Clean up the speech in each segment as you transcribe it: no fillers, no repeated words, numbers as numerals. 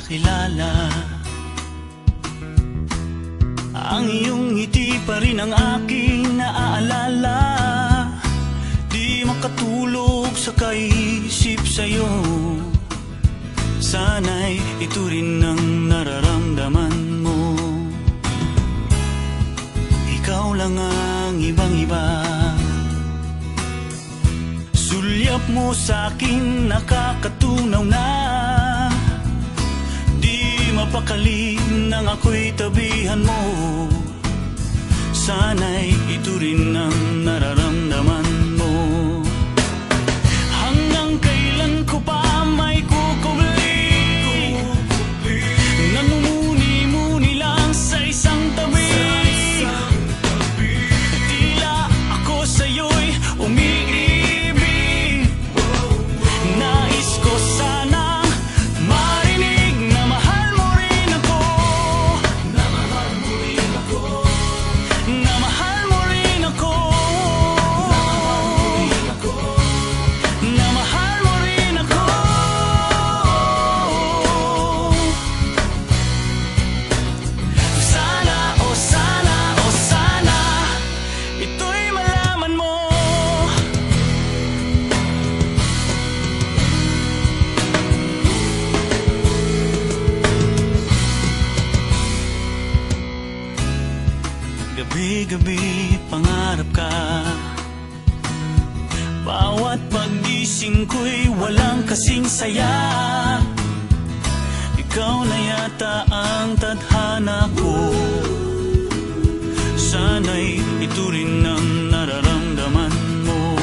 kakilala. Ang iyong ngiti pa rin ang aking naaalala. Di makatulog sa kaisip sa'yo. Sana'y ito rin ang nararamdaman mo. Ikaw lang ang ibang-iba. Sulyap mo sa'kin nakakatunaw na. Di mapakali nang ako'y tabihan mo. Sana'y ito rin ang nararamdaman mo. Hanggang kailan ko pa may kukubli? Namumuni-muni lang sa isang tabi. Tila ako sa'yo'y umiibig. Nais ko sanang marinig na mahal mo rin ako. Na mahal mo rin ako. Na mahal mo rin ako. Na mahal mo rin ako. Sana, oh sana, oh sana, ito'y malaman mo. Gabi-gabi pangarap ka. Bawat pagising ko'y walang kasing saya. Ikaw na yata ang tadhana ko. Sana'y ito rin ang nararamdaman mo.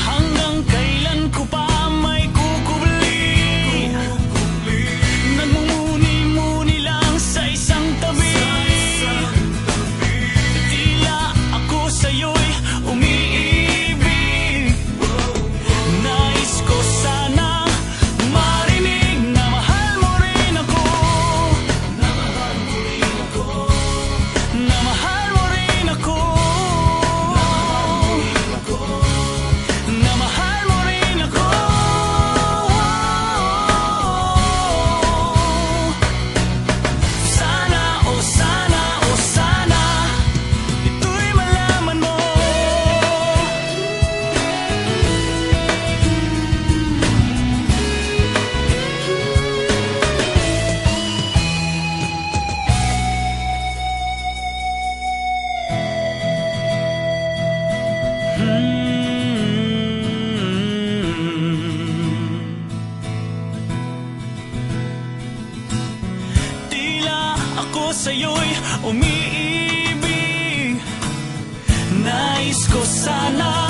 Hanggang kailan ko pa may kukubli? Nagmumuni-muni lang sa isang tabi. Tila ako sa'yo'y umiibig. Nais ko sana marinig na mahal mo rin ako. Na mahal mo rin ako. Na mahal mo rin ako. Na mahal mo rin ako. Sana, oh sana, oh sana, ito'y malaman mo. Tila ako sa'yo'y umiibig. Nais ko sana